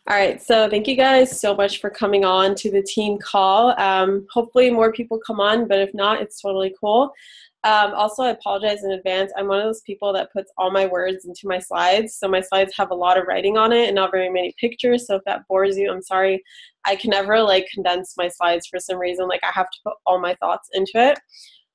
All right, so thank you guys so much for coming on to the team call. Hopefully more people come on, but if not, it's totally cool. Also, I apologize in advance. I'm one of those people that puts all my words into my slides. So my slides have a lot of writing on it and not very many pictures. So if that bores you, I'm sorry. I can never condense my slides for some reason. I have to put all my thoughts into it.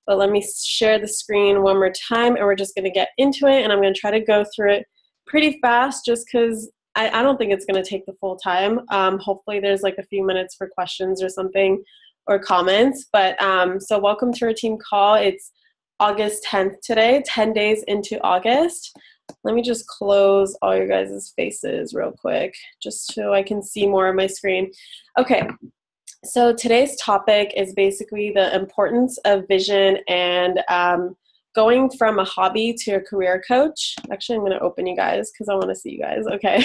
But let me share the screen one more time and we're just gonna get into it, and I'm gonna try to go through it pretty fast just because I don't think it's going to take the full time. Hopefully there's a few minutes for questions or something or comments. But so welcome to our team call. It's August 10th today, 10 days into August. Let me just close all your guys' faces real quick just so I can see more of my screen. Okay, so today's topic is basically the importance of vision and going from a hobby to a career coach. Actually, I'm going to open you guys because I want to see you guys. Okay.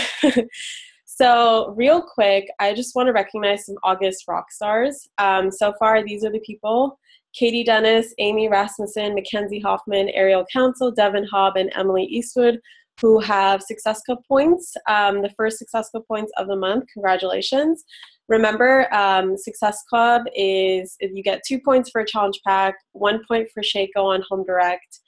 So real quick, I just want to recognize some August rock stars. So far, these are the people: Katie Dennis, Amy Rasmussen, Mackenzie Hoffman, Ariel Council, Devin Hobb, and Emily Eastwood, who have Success Club points, the first Success Club points of the month. Congratulations. Remember, Success Club is you get 2 points for a challenge pack, 1 point for Shaco on Home Direct,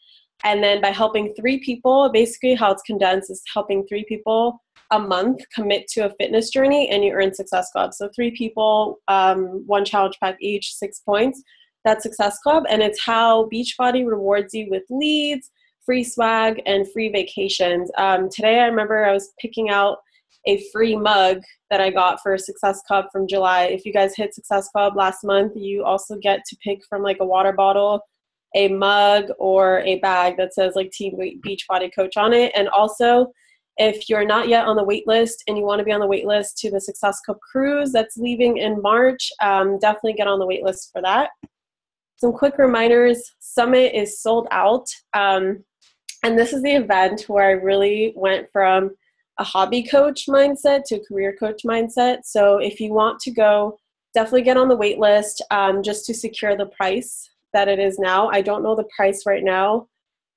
and then by helping 3 people, basically how it's condensed is helping 3 people a month commit to a fitness journey, and you earn Success Club. So 3 people, 1 challenge pack each, 6 points. That's Success Club, and it's how Beachbody rewards you with leads, free swag, and free vacations. Today I remember I was picking out a free mug that I got for Success Club from July. If you guys hit Success Club last month, you also get to pick from a water bottle, a mug, or a bag that says Team Beachbody Coach on it. And also, if you're not yet on the wait list and you want to be on the wait list to the Success Club cruise that's leaving in March, definitely get on the wait list for that. Some quick reminders: Summit is sold out. And this is the event where I really went from a hobby coach mindset to a career coach mindset. So if you want to go, definitely get on the wait list just to secure the price that it is now. I don't know the price right now.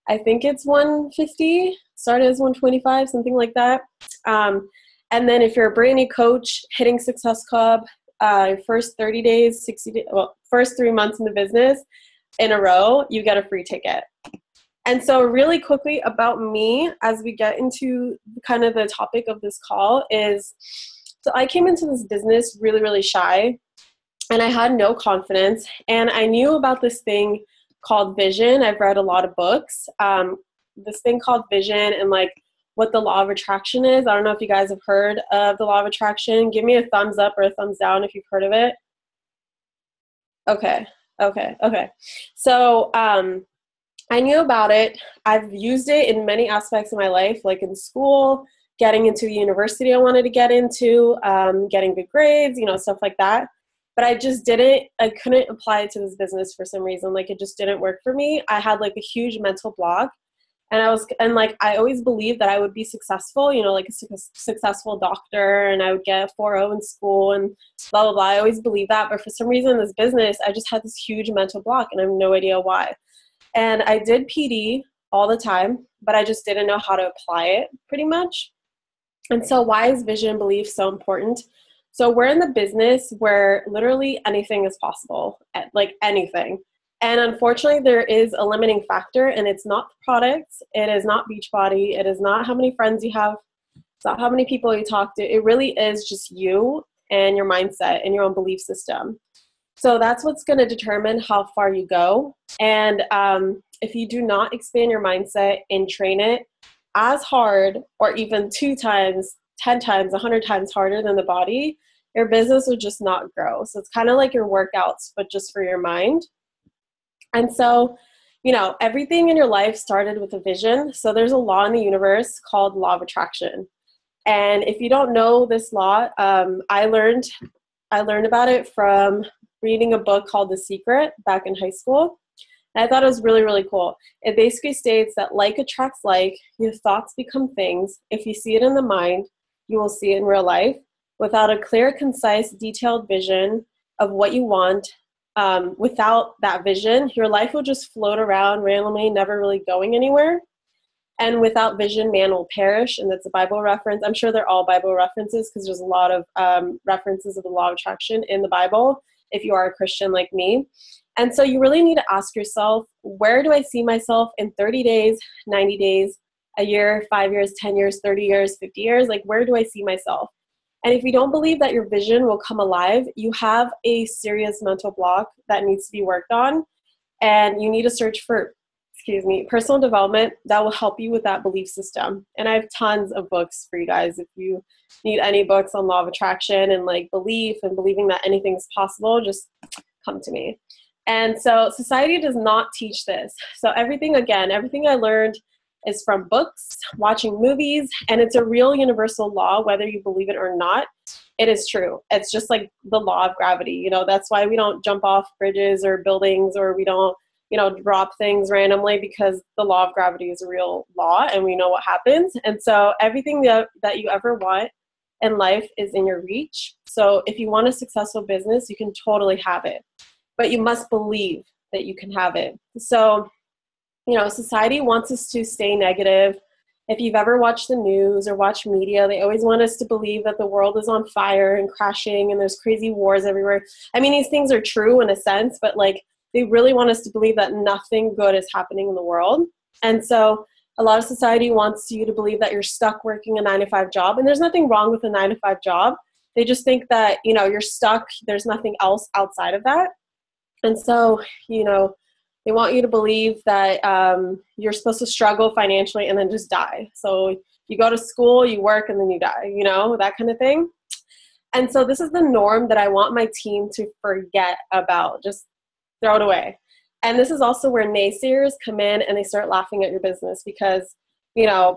I think it's $150, started as $125, something like that. And then if you're a brand new coach hitting Success Club, first 30 days, 60 days, well, first 3 months in the business in a row, you get a free ticket. And so really quickly about me, as we get into kind of the topic of this call, is, so I came into this business really, really shy, and I had no confidence, and I knew about this thing called Vision. I've read a lot of books, this thing called Vision, and what the law of attraction is. I don't know if you guys have heard of the law of attraction. Give me a thumbs up or a thumbs down if you've heard of it. Okay. So, I knew about it. I've used it in many aspects of my life, in school, getting into the university I wanted to get into, getting good grades, stuff like that. But I couldn't apply it to this business for some reason. It just didn't work for me. I had a huge mental block, and I always believed that I would be successful, a successful doctor, and I would get a 4.0 in school and blah, blah, blah. I always believed that. But for some reason in this business, I just had this huge mental block, and I have no idea why. And I did PD all the time, but I just didn't know how to apply it pretty much. And so why is vision and belief so important? So we're in the business where literally anything is possible, anything. And unfortunately, there is a limiting factor, and it's not the products. It is not Beachbody. It is not how many friends you have. It's not how many people you talk to. It really is just you and your mindset and your own belief system. So that's what's going to determine how far you go. And if you do not expand your mindset and train it as hard, or even 2 times, 10 times, 100 times harder than the body, your business will just not grow. So it's kind of like your workouts, but just for your mind. And so, everything in your life started with a vision. So there's a law in the universe called law of attraction. And if you don't know this law, I learned about it from reading a book called The Secret back in high school. And I thought it was really, really cool. It basically states that like attracts like. Your thoughts become things. If you see it in the mind, you will see it in real life. Without a clear, concise, detailed vision of what you want, without that vision, your life will just float around randomly, never really going anywhere. And without vision, man will perish. And that's a Bible reference. I'm sure they're all Bible references because there's a lot of references of the law of attraction in the Bible if you are a Christian like me. And so you really need to ask yourself, where do I see myself in 30 days, 90 days, a year, 5 years, 10 years, 30 years, 50 years? Like, where do I see myself? And if you don't believe that your vision will come alive, you have a serious mental block that needs to be worked on. And you need to search for, personal development that will help you with that belief system. And I have tons of books for you guys. If you need any books on law of attraction and like belief and believing that anything's possible, just come to me. And so society does not teach this. So everything I learned is from books, watching movies, and it's a real universal law, whether you believe it or not. It is true. It's just like the law of gravity. You know, that's why we don't jump off bridges or buildings, or we don't, drop things randomly, because the law of gravity is a real law and we know what happens. And so everything that you ever want in life is in your reach. So if you want a successful business, you can totally have it, but you must believe that you can have it. So, society wants us to stay negative. If you've ever watched the news or watched media, they always want us to believe that the world is on fire and crashing and there's crazy wars everywhere. I mean, these things are true in a sense, but like, they really want us to believe that nothing good is happening in the world. And so a lot of society wants you to believe that you're stuck working a 9-to-5 job. And there's nothing wrong with a 9-to-5 job. They just think that, you're stuck. There's nothing else outside of that. And so, they want you to believe that you're supposed to struggle financially and then just die. So you go to school, you work, and then you die, that kind of thing. And so this is the norm that I want my team to forget about. Just throw it away. And this is also where naysayers come in and they start laughing at your business, because,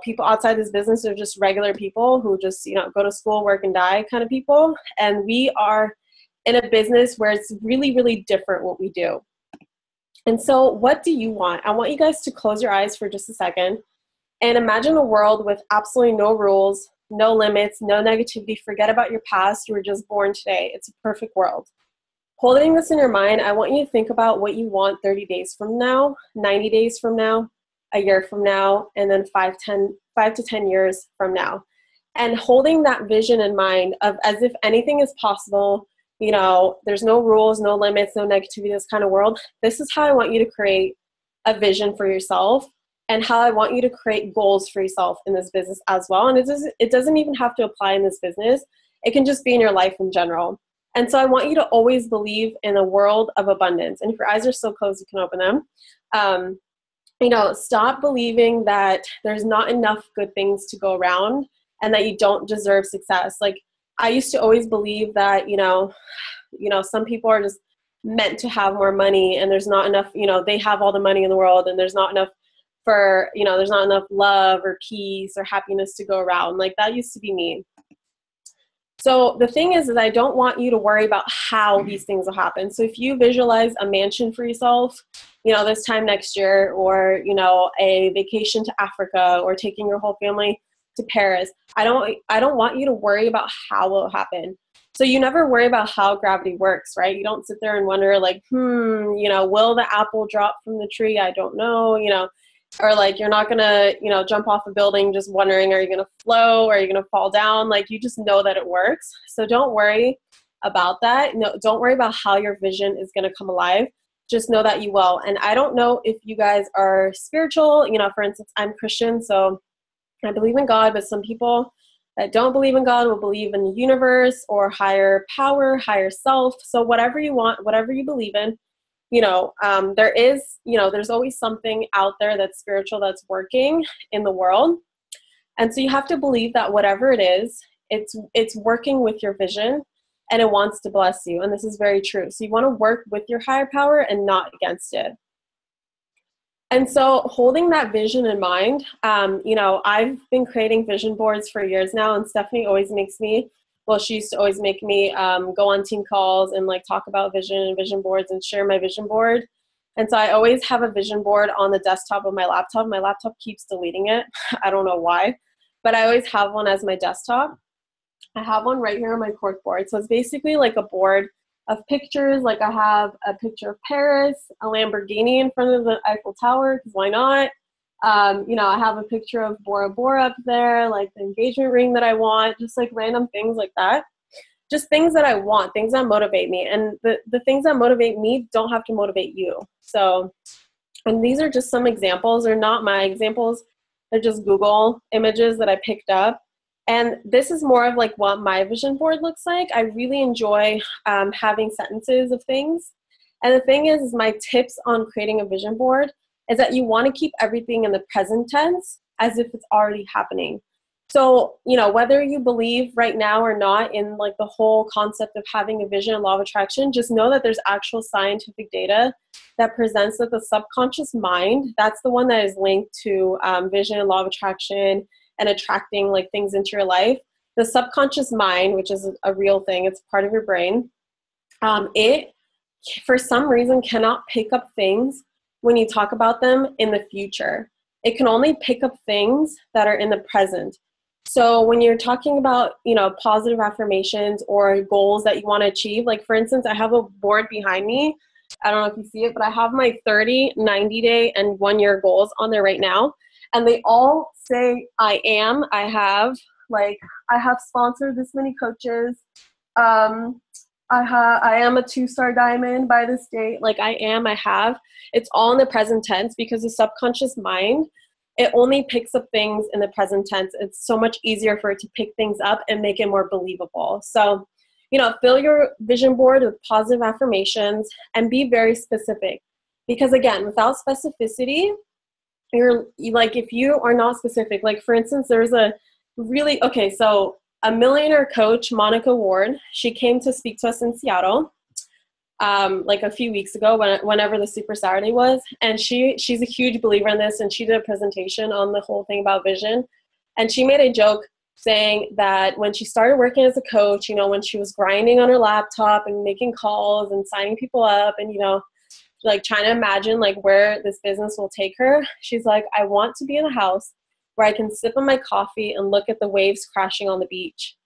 people outside this business are just regular people who just, go to school, work, and die kind of people. And we are in a business where it's really, really different what we do. And so what do you want? I want you guys to close your eyes for just a second and imagine a world with absolutely no rules, no limits, no negativity. Forget about your past. You were just born today. It's a perfect world. Holding this in your mind, I want you to think about what you want 30 days from now, 90 days from now, a year from now, and then 5 to 10 years from now. And holding that vision in mind of as if anything is possible, there's no rules, no limits, no negativity, this kind of world. This is how I want you to create a vision for yourself, and how I want you to create goals for yourself in this business as well. And it doesn't even have to apply in this business. It can just be in your life in general. And so I want you to always believe in a world of abundance. And if your eyes are still closed, you can open them. Stop believing that there's not enough good things to go around and that you don't deserve success. Like, I used to always believe that, some people are just meant to have more money, and there's not enough, they have all the money in the world, and there's not enough there's not enough love or peace or happiness to go around. Like, that used to be me. So the thing is I don't want you to worry about how these things will happen. So if you visualize a mansion for yourself, this time next year, or, a vacation to Africa, or taking your whole family to Paris, I don't want you to worry about how it will happen. So you never worry about how gravity works, right? You don't sit there and wonder like, will the apple drop from the tree? I don't know, or like, you're not going to, jump off a building just wondering, are you going to float or are you going to fall down? Like, you just know that it works. So don't worry about that. No, don't worry about how your vision is going to come alive. Just know that you will. And I don't know if you guys are spiritual, for instance, I'm Christian, so I believe in God, but some people that don't believe in God will believe in the universe or higher power, higher self. So whatever you want, whatever you believe in, there's always something out there that's spiritual, that's working in the world. And so you have to believe that whatever it is, it's working with your vision and it wants to bless you. And this is very true. So you want to work with your higher power and not against it. And so holding that vision in mind, I've been creating vision boards for years now, and Stephanie always makes me, she used to always make me go on team calls and like talk about vision and vision boards and share my vision board. And so I always have a vision board on the desktop of my laptop. My laptop keeps deleting it. I don't know why, but I always have one as my desktop. I have one right here on my cork board. So it's basically like a board of pictures. Like, I have a picture of Paris, a Lamborghini in front of the Eiffel Tower, because why not? You know, I have a picture of Bora Bora up there, like the engagement ring that I want, just like random things like that. Just things that I want, things that motivate me. And the things that motivate me don't have to motivate you. So, and these are just some examples. They're not my examples. They're just Google images that I picked up. And this is more of like what my vision board looks like. I really enjoy having sentences of things. And the thing is my tips on creating a vision board is that you want to keep everything in the present tense as if it's already happening. So, you know, whether you believe right now or not in like the whole concept of having a vision and law of attraction, just know that there's actual scientific data that presents that the subconscious mind, that's the one that is linked to vision and law of attraction and attracting like things into your life. The subconscious mind, which is a real thing, it's part of your brain, it for some reason cannot pick up things when you talk about them in the future. It can only pick up things that are in the present. So when you're talking about, you know, positive affirmations or goals that you want to achieve, like for instance, I have a board behind me. I don't know if you see it, but I have my 30, 90-day, and 1-year goals on there right now. And they all say I am, I have sponsored this many coaches. I am a 2-star diamond by this date. Like I am, I have. It's all in the present tense because the subconscious mind, it only picks up things in the present tense. It's so much easier for it to pick things up and make it more believable. So, you know, fill your vision board with positive affirmations and be very specific. Because again, without specificity, if you are not specific, like for instance, there's a millionaire coach, Monica Ward, she came to speak to us in Seattle like a few weeks ago whenever the Super Saturday was. And she's a huge believer in this, and she did a presentation on the whole thing about vision. And she made a joke saying that when she started working as a coach, you know, when she was grinding on her laptop and making calls and signing people up and, you know, like trying to imagine like where this business will take her, she's like, I want to be in a house where I can sip on my coffee and look at the waves crashing on the beach.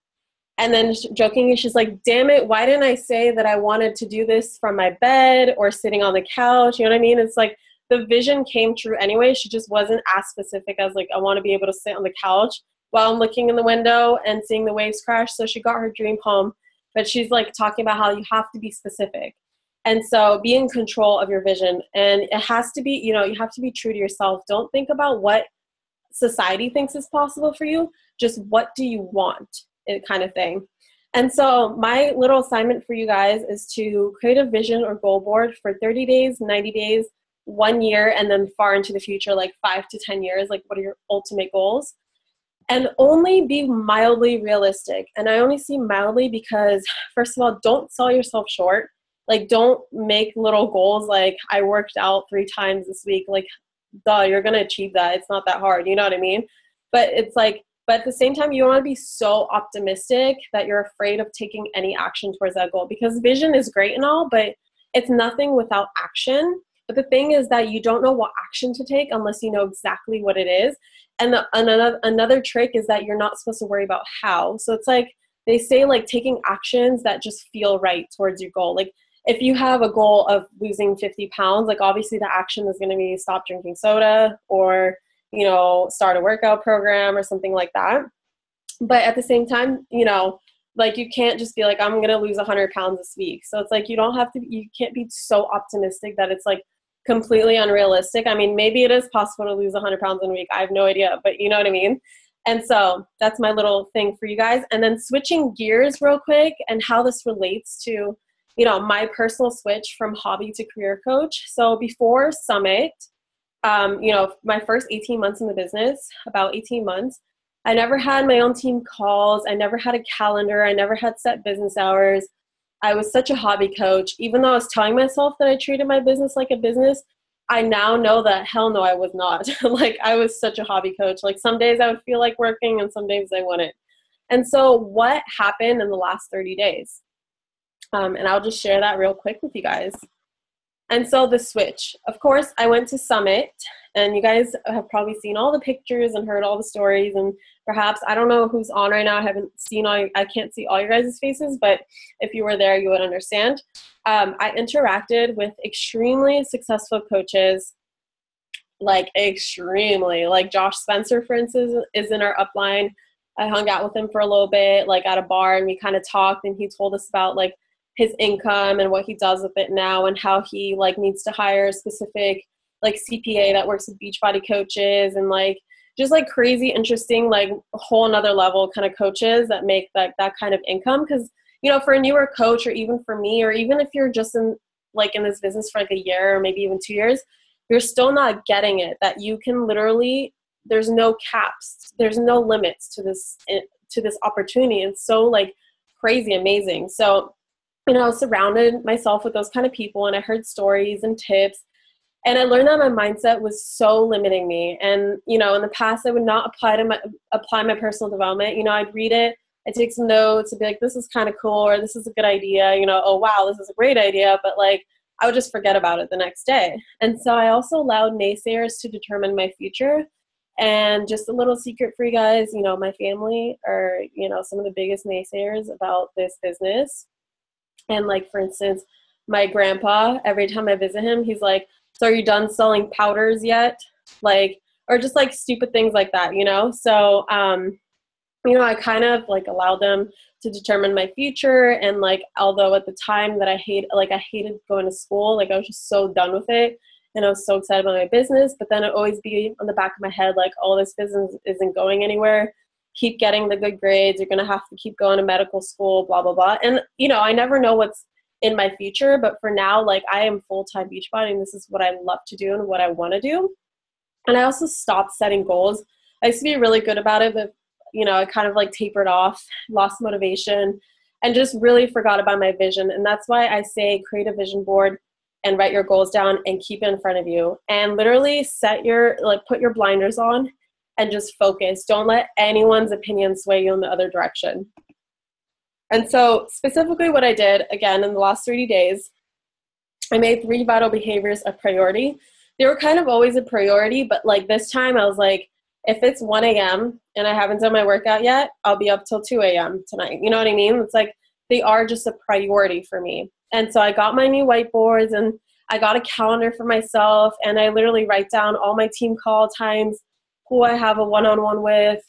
And then jokingly, she's like, damn it, why didn't I say that I wanted to do this from my bed or sitting on the couch? You know what I mean? It's like the vision came true anyway. She just wasn't as specific as like, I want to be able to sit on the couch while I'm looking in the window and seeing the waves crash. So she got her dream home, but she's like talking about how you have to be specific. And so be in control of your vision. And it has to be, you know, you have to be true to yourself. Don't think about what society thinks is possible for you. Just what do you want? It kind of thing. And so my little assignment for you guys is to create a vision or goal board for 30 days, 90 days, 1 year, and then far into the future, like 5 to 10 years, like what are your ultimate goals? And only be mildly realistic. And I only see mildly because, first of all, don't sell yourself short. Like, don't make little goals like, I worked out 3 times this week. Like, duh, you're going to achieve that. It's not that hard. You know what I mean? But it's like, but at the same time, you don't want to be so optimistic that you're afraid of taking any action towards that goal, because vision is great and all, but it's nothing without action. But the thing is that you don't know what action to take unless you know exactly what it is. And another trick is that you're not supposed to worry about how. So it's like they say, like taking actions that just feel right towards your goal. Like if you have a goal of losing 50 pounds, like obviously the action is going to be stop drinking soda or, you know, start a workout program or something like that. But at the same time, you know, like you can't just be like, I'm going to lose 100 pounds this week. So it's like, you can't be so optimistic that it's like completely unrealistic. I mean, maybe it is possible to lose 100 pounds in a week. I have no idea, but you know what I mean? And so that's my little thing for you guys. And then switching gears real quick and how this relates to, you know, my personal switch from hobby to career coach. So before Summit, you know, my first 18 months in the business, about 18 months, I never had my own team calls. I never had a calendar. I never had set business hours. I was such a hobby coach. Even though I was telling myself that I treated my business like a business, I now know that hell no, I was not. Like I was such a hobby coach. Like some days I would feel like working and some days I wouldn't. And so what happened in the last 30 days? And I'll just share that real quick with you guys. And so the switch, of course, I went to Summit, and you guys have probably seen all the pictures and heard all the stories, and perhaps, I don't know who's on right now. I haven't seen I can't see all your guys' faces, but if you were there, you would understand. I interacted with extremely successful coaches like extremely. Like Josh Spencer, for instance, is in our upline. I hung out with him for a little bit, like at a bar, and we kind of talked, and he told us about like his income and what he does with it now, and how he like needs to hire a specific like CPA that works with Beachbody coaches, and like just like crazy interesting, like a whole another level kind of coaches that make that kind of income. Because, you know, for a newer coach, or even for me, or even if you're just in this business for like a year or maybe even 2 years, you're still not getting it, that you can literally, there's no caps, there's no limits to this opportunity. It's so like crazy amazing. So, you know, I surrounded myself with those kind of people, and I heard stories and tips, and I learned that my mindset was so limiting me. And, you know, in the past, I would not apply my personal development. You know, I'd read it, I'd take some notes, and be like, this is kind of cool, or this is a good idea, you know, oh wow, this is a great idea. But like, I would just forget about it the next day. And so I also allowed naysayers to determine my future. And just a little secret for you guys, you know, my family are, you know, some of the biggest naysayers about this business. And like, for instance, my grandpa, every time I visit him, he's like, so are you done selling powders yet? Like, or just like stupid things like that, you know? So, you know, I kind of like allowed them to determine my future. And like, although at the time that I hated going to school, like I was just so done with it, and I was so excited about my business, but then it always be on the back of my head, like, oh, this business isn't going anywhere. Keep getting the good grades. You're going to have to keep going to medical school, blah, blah, blah. And, you know, I never know what's in my future, but for now, like, I am full-time Beachbody, and this is what I love to do and what I want to do. And I also stopped setting goals. I used to be really good about it, but, you know, I kind of like tapered off, lost motivation, and just really forgot about my vision. And that's why I say create a vision board and write your goals down and keep it in front of you, and literally put your blinders on and just focus. Don't let anyone's opinion sway you in the other direction. And so specifically what I did, again, in the last 30 days, I made 3 vital behaviors a priority. They were kind of always a priority, but like this time I was like, if it's 1 a.m. and I haven't done my workout yet, I'll be up till 2 a.m. tonight. You know what I mean? It's like they are just a priority for me. And so I got my new whiteboards, and I got a calendar for myself, and I literally write down all my team call times, who I have a one-on-one with,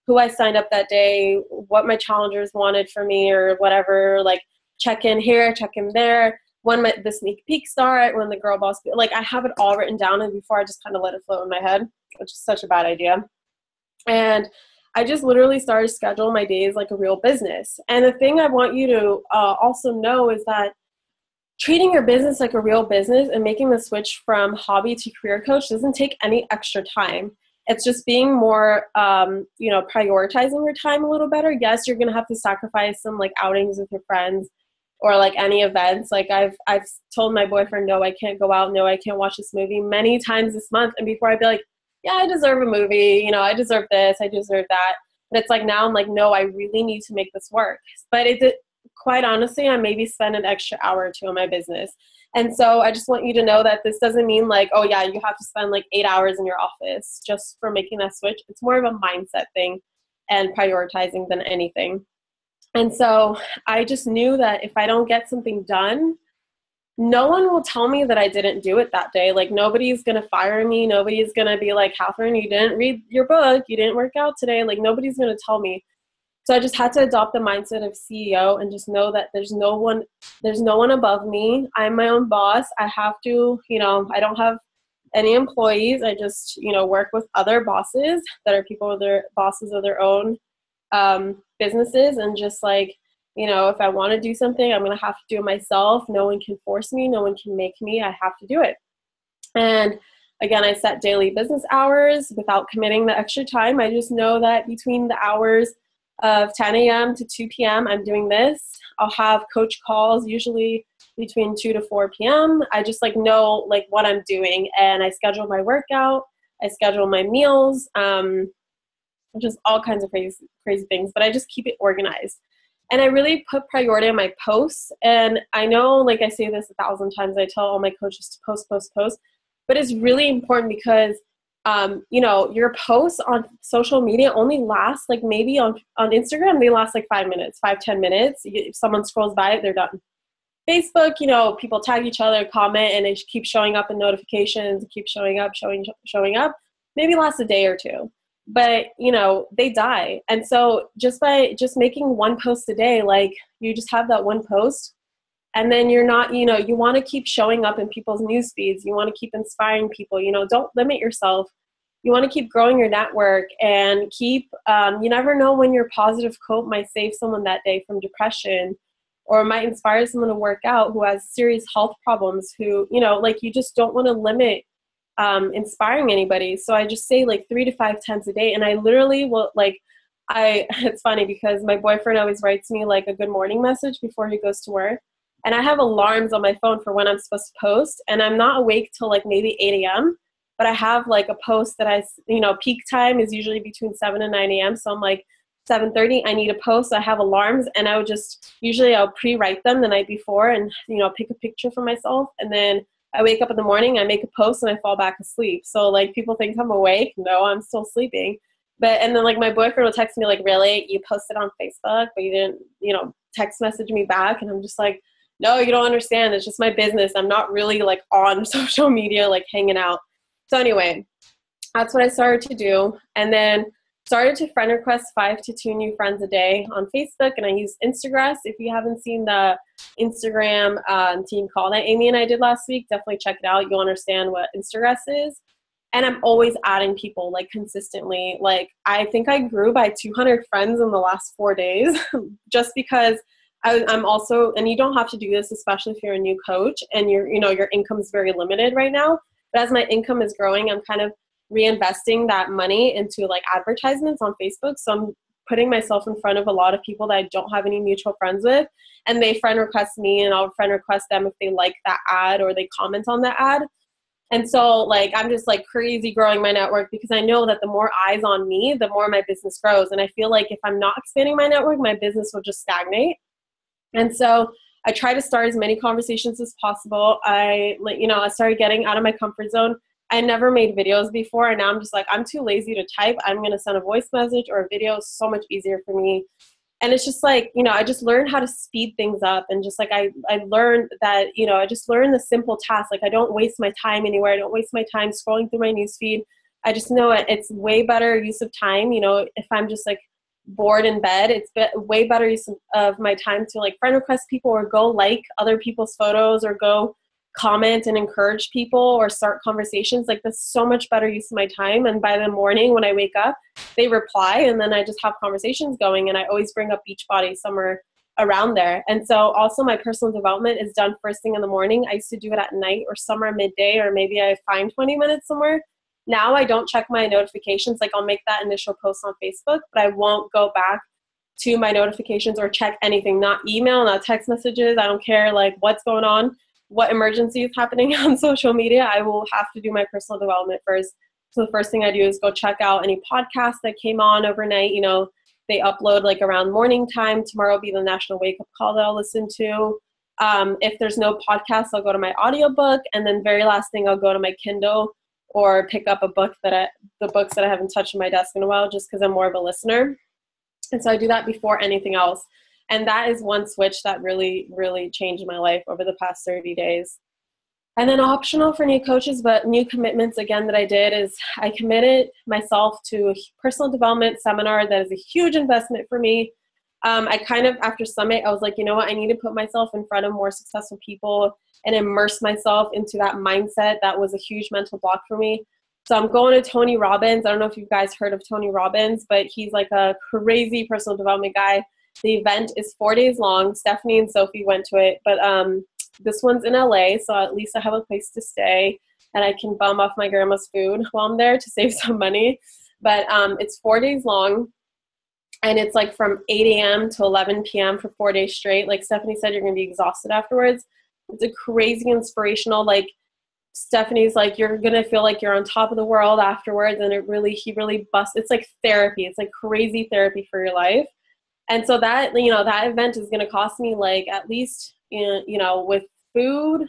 who I signed up that day, what my challengers wanted for me or whatever, like check in here, check in there, when the sneak peek start, when the girl boss, like I have it all written down, and before I just kind of let it float in my head, which is such a bad idea. And I just literally started scheduling my days like a real business. And the thing I want you to also know is that treating your business like a real business and making the switch from hobby to career coach doesn't take any extra time. It's just being more, you know, prioritizing your time a little better. Yes, you're going to have to sacrifice some like outings with your friends or like any events. Like I've told my boyfriend, no, I can't go out. No, I can't watch this movie many times this month. And before I'd be like, yeah, I deserve a movie. You know, I deserve this. I deserve that. But it's like now I'm like, no, I really need to make this work. But quite honestly, I maybe spend an extra hour or two on my business. And so I just want you to know that this doesn't mean like, oh yeah, you have to spend like 8 hours in your office just for making that switch. It's more of a mindset thing and prioritizing than anything. And so I just knew that if I don't get something done, no one will tell me that I didn't do it that day. Like nobody's going to fire me. Nobody's going to be like, Catherine, you didn't read your book. You didn't work out today. Like nobody's going to tell me. So I just had to adopt the mindset of CEO and just know that there's no one above me. I'm my own boss. I have to, you know, I don't have any employees. I just, you know, work with other bosses that are people with their bosses of their own businesses. And just like, you know, if I want to do something, I'm going to have to do it myself. No one can force me. No one can make me. I have to do it. And again, I set daily business hours without committing the extra time. I just know that between the hours of 10 a.m. to 2 p.m., I'm doing this. I'll have coach calls usually between 2 to 4 p.m. I just like know like what I'm doing, and I schedule my workout. I schedule my meals, just all kinds of crazy things, but I just keep it organized. And I really put priority on my posts. And I know, like I say this 1,000 times, I tell all my coaches to post, but it's really important because, you know, your posts on social media only last like maybe on Instagram, they last like 5 minutes, 5-10 minutes. If someone scrolls by it, they're done. Facebook, you know, people tag each other, comment, and it keeps showing up in notifications, keep showing up, showing up, maybe lasts a day or two. But, you know, they die. And so just by just making one post a day, like you just have that one post, and then you're not, you know, you want to keep showing up in people's news feeds. You want to keep inspiring people, you know, don't limit yourself. You want to keep growing your network and keep, you never know when your positive quote might save someone that day from depression, or might inspire someone to work out who has serious health problems, who, you know, like you just don't want to limit inspiring anybody. So I just say like 3 to 5 times a day. And I literally will it's funny because my boyfriend always writes me like a good morning message before he goes to work. And I have alarms on my phone for when I'm supposed to post. And I'm not awake till like maybe 8 a.m. But I have like a post that you know, peak time is usually between 7 and 9 a.m. So I'm like, 7:30, I need a post. I have alarms, and I'll pre-write them the night before, and, you know, pick a picture for myself. And then I wake up in the morning, I make a post, and I fall back asleep. So like people think I'm awake. No, I'm still sleeping. And then like my boyfriend will text me like, really, you posted on Facebook, but you didn't, you know, text message me back. And I'm just like, no, you don't understand. It's just my business. I'm not really like on social media, like hanging out. So anyway, that's what I started to do. And then started to friend request 5 to 2 new friends a day on Facebook. And I use Instagram. If you haven't seen the Instagram team call that Amy and I did last week, definitely check it out. You'll understand what Instagram is. And I'm always adding people like consistently. Like I think I grew by 200 friends in the last 4 days just because I'm also, and you don't have to do this, especially if you're a new coach and your income is very limited right now. But as my income is growing, I'm kind of reinvesting that money into like advertisements on Facebook. So I'm putting myself in front of a lot of people that I don't have any mutual friends with, and they friend request me, and I'll friend request them if they like that ad or they comment on that ad. And so like I'm just like crazy growing my network, because I know that the more eyes on me, the more my business grows. And I feel like if I'm not expanding my network, my business will just stagnate. And so I try to start as many conversations as possible. I started getting out of my comfort zone. I never made videos before, and now I'm just like, I'm too lazy to type. I'm going to send a voice message or a video. It's so much easier for me. And it's just like, you know, I just learned how to speed things up. And just like, I learned that, you know, I just learned the simple tasks. Like I don't waste my time anywhere. I don't waste my time scrolling through my newsfeed. I just know it's way better use of time. You know, if I'm just like bored in bed, it's way better use of my time to like friend request people, or go like other people's photos, or go comment and encourage people, or start conversations. Like that's so much better use of my time. And by the morning when I wake up, they reply, and then I just have conversations going, and I always bring up Beachbody somewhere around there. And so also my personal development is done first thing in the morning. I used to do it at night or somewhere midday, or maybe I find 20 minutes somewhere. Now I don't check my notifications. Like I'll make that initial post on Facebook, but I won't go back to my notifications or check anything, not email, not text messages. I don't care like what's going on, what emergency is happening on social media. I will have to do my personal development first. So the first thing I do is go check out any podcasts that came on overnight. You know, they upload like around morning time. Tomorrow will be the National Wake Up Call that I'll listen to. If there's no podcast, I'll go to my audiobook. And then very last thing, I'll go to my Kindle or pick up the books that I haven't touched on my desk in a while, just because I'm more of a listener. And so I do that before anything else. And that is one switch that really, really changed my life over the past 30 days. And then optional for new coaches, but new commitments again that I did is I committed myself to a personal development seminar that is a huge investment for me. I kind of, after Summit, I was like, you know what, I need to put myself in front of more successful people and immerse myself into that mindset that was a huge mental block for me. So I'm going to Tony Robbins. I don't know if you guys heard of Tony Robbins, but he's like a crazy personal development guy. The event is 4 days long. Stephanie and Sophie went to it, but this one's in LA, so at least I have a place to stay, and I can bum off my grandma's food while I'm there to save some money. But it's 4 days long, and it's like from 8 a.m. to 11 p.m. for 4 days straight. Like Stephanie said, you're going to be exhausted afterwards. It's a crazy inspirational, like Stephanie's like, you're going to feel like you're on top of the world afterwards, and he really busts. It's like therapy. It's like crazy therapy for your life. And so that, you know, that event is going to cost me like at least, you know, with food,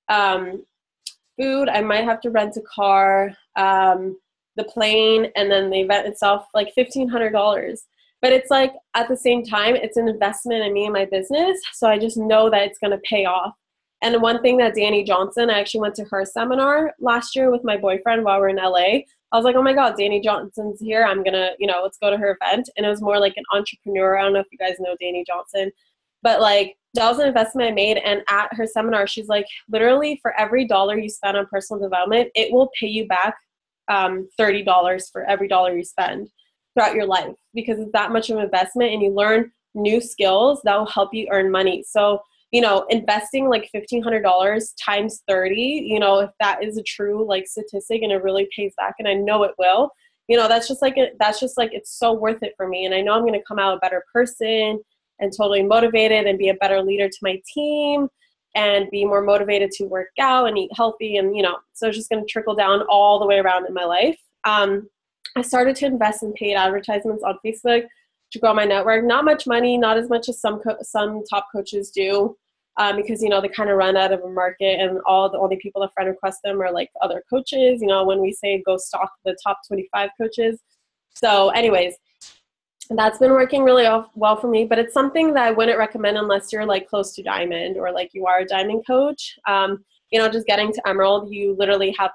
I might have to rent a car, the plane, and then the event itself, like $1,500. But it's like, at the same time, it's an investment in me and my business. So I just know that it's going to pay off. And one thing that Danny Johnson, I actually went to her seminar last year with my boyfriend while we were in LA. I was like, oh my God, Danny Johnson's here. I'm going to, let's go to her event. And it was more like an entrepreneur. I don't know if you guys know Danny Johnson, but like that was an investment I made. And at her seminar, she's like, literally for every dollar you spend on personal development, it will pay you back $30 for every dollar you spend throughout your life, because it's that much of an investment and you learn new skills that will help you earn money. So, investing like $1,500 times 30, if that is a true like statistic and it really pays back, and I know it will, that's just like, it's so worth it for me. And I know I'm going to come out a better person and totally motivated and be a better leader to my team and be more motivated to work out and eat healthy. And, so it's just going to trickle down all the way around in my life. I started to invest in paid advertisements on Facebook to grow my network. Not much money, not as much as some top coaches do, because, they kind of run out of a market, and the only people that friend request them are like other coaches, when we say go stalk the top 25 coaches. So anyways, that's been working really well for me, but it's something that I wouldn't recommend unless you're like close to diamond or like you are a diamond coach. Just getting to emerald, you literally have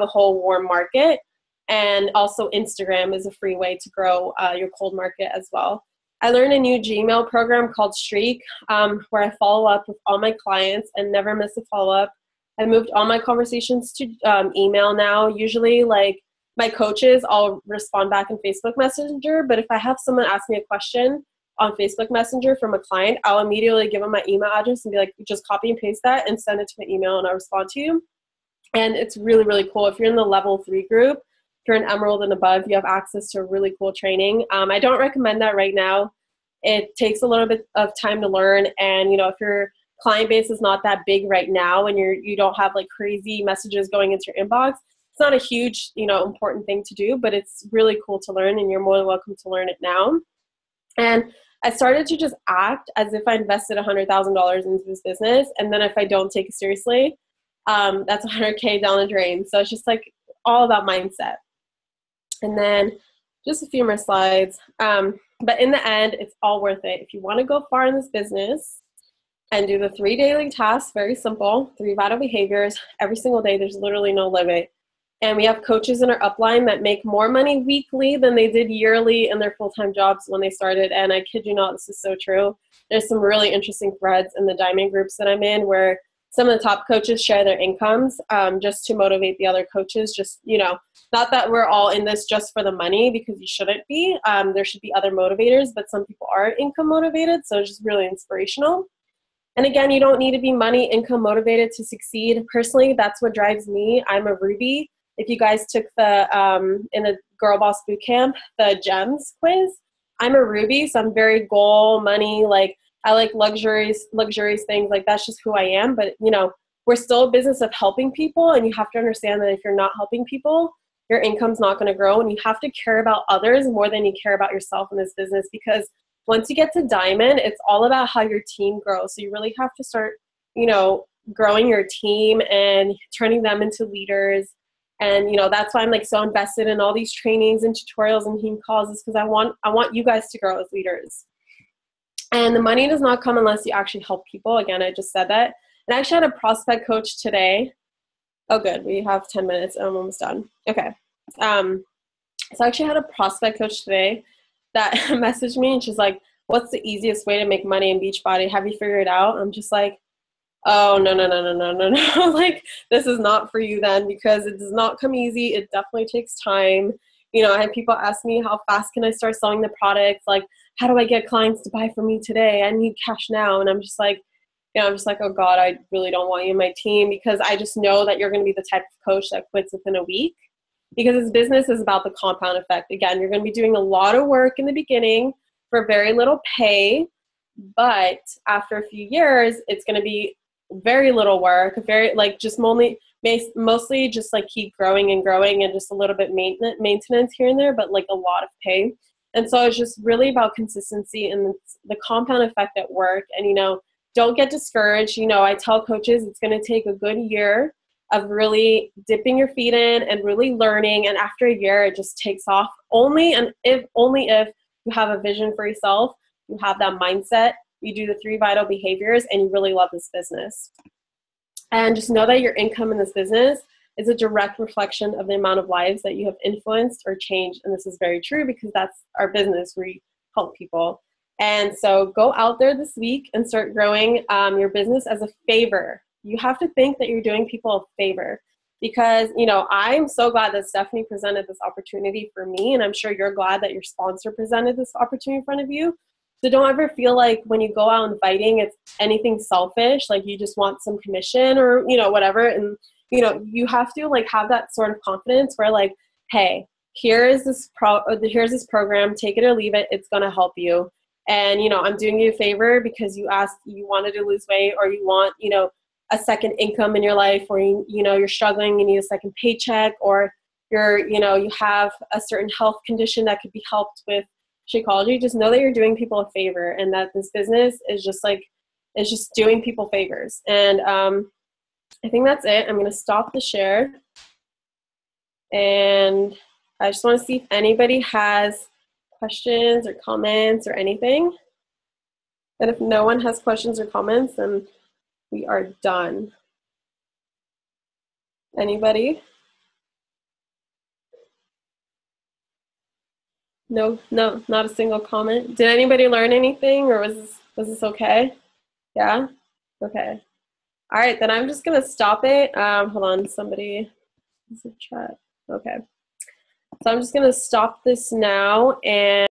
a whole warm market. And also Instagram is a free way to grow your cold market as well. I learned a new Gmail program called Streak, where I follow up with all my clients and never miss a follow-up. I moved all my conversations to email now. Usually, like my coaches, I'll respond back in Facebook Messenger, but if I have someone ask me a question on Facebook Messenger from a client, I'll immediately give them my email address and be like, just copy and paste that and send it to my email and I'll respond to you. And it's really, really cool. If you're in the level 3 group, if you're an emerald and above, you have access to really cool training. I don't recommend that right now. It takes a little bit of time to learn. And, if your client base is not that big right now and you don't have like crazy messages going into your inbox, it's not a huge, important thing to do, but it's really cool to learn, and you're more than welcome to learn it now. And I started to just act as if I invested $100,000 into this business. And then if I don't take it seriously, that's $100K down the drain. So it's just like all about mindset. And then just a few more slides. But in the end, it's all worth it. If you want to go far in this business and do the 3 daily tasks, very simple, 3 vital behaviors every single day, there's literally no limit. And we have coaches in our upline that make more money weekly than they did yearly in their full-time jobs when they started. And I kid you not, this is so true. There's some really interesting threads in the diamond groups that I'm in where some of the top coaches share their incomes just to motivate the other coaches. Just, not that we're all in this just for the money, because you shouldn't be. There should be other motivators, but some people are income motivated. So it's just really inspirational. And again, you don't need to be money income motivated to succeed. Personally, that's what drives me. I'm a Ruby. If you guys took the, in the Girl Boss Bootcamp, the GEMS quiz, I'm a Ruby. So I'm very goal, money, like I like luxurious things. Like that's just who I am. But, we're still a business of helping people. And you have to understand that if you're not helping people, your income's not going to grow. And you have to care about others more than you care about yourself in this business, because once you get to diamond, it's all about how your team grows. So you really have to start, growing your team and turning them into leaders. And, that's why I'm like so invested in all these trainings and tutorials and team calls, is because I want you guys to grow as leaders. And the money does not come unless you actually help people. Again, I just said that. And I actually had a prospect coach today. Oh, good. We have 10 minutes and I'm almost done. Okay. So I actually had a prospect coach today that messaged me, and she's like, what's the easiest way to make money in Beachbody? Have you figured it out? I'm just like, oh, no. Like, this is not for you then, because it does not come easy. It definitely takes time. I had people ask me, how fast can I start selling the products? Like, how do I get clients to buy from me today? I need cash now. And I'm just like, oh God, I really don't want you in my team, because I just know that you're going to be the type of coach that quits within a week, because this business is about the compound effect. Again, you're going to be doing a lot of work in the beginning for very little pay, but after a few years, it's going to be very little work, mostly just like keep growing and just a little bit maintenance here and there, but like a lot of pay. And so it's just really about consistency and the compound effect at work. And, don't get discouraged. I tell coaches it's going to take a good year of really dipping your feet in and really learning. And after a year, it just takes off only if you have a vision for yourself, you have that mindset, you do the 3 vital behaviors, and you really love this business. And just know that your income in this business is a direct reflection of the amount of lives that you have influenced or changed. And this is very true because that's our business. We help people. And so go out there this week and start growing your business as a favor. You have to think that you're doing people a favor because, you know, I'm so glad that Stephanie presented this opportunity for me. And I'm sure you're glad that your sponsor presented this opportunity in front of you. So don't ever feel like when you go out inviting, it's anything selfish, like you just want some commission or, you know, whatever. And, you know, you have to like have that sort of confidence where like, hey, here's this program, take it or leave it. It's going to help you. And, you know, I'm doing you a favor because you asked, you wanted to lose weight or you want, you know, a second income in your life or, you know, you're struggling, you need a second paycheck or you're, you know, you have a certain health condition that could be helped with Shakeology. Just know that you're doing people a favor and that this business is just like, it's just doing people favors. And I think that's it. I'm going to stop the share. And I just want to see if anybody has questions or comments or anything. And if no one has questions or comments, then we are done. Anybody? No, not a single comment. Did anybody learn anything or was this okay? Yeah? Okay. All right, then I'm just going to stop it. Hold on, somebody is a chat. Okay. So I'm just going to stop this now and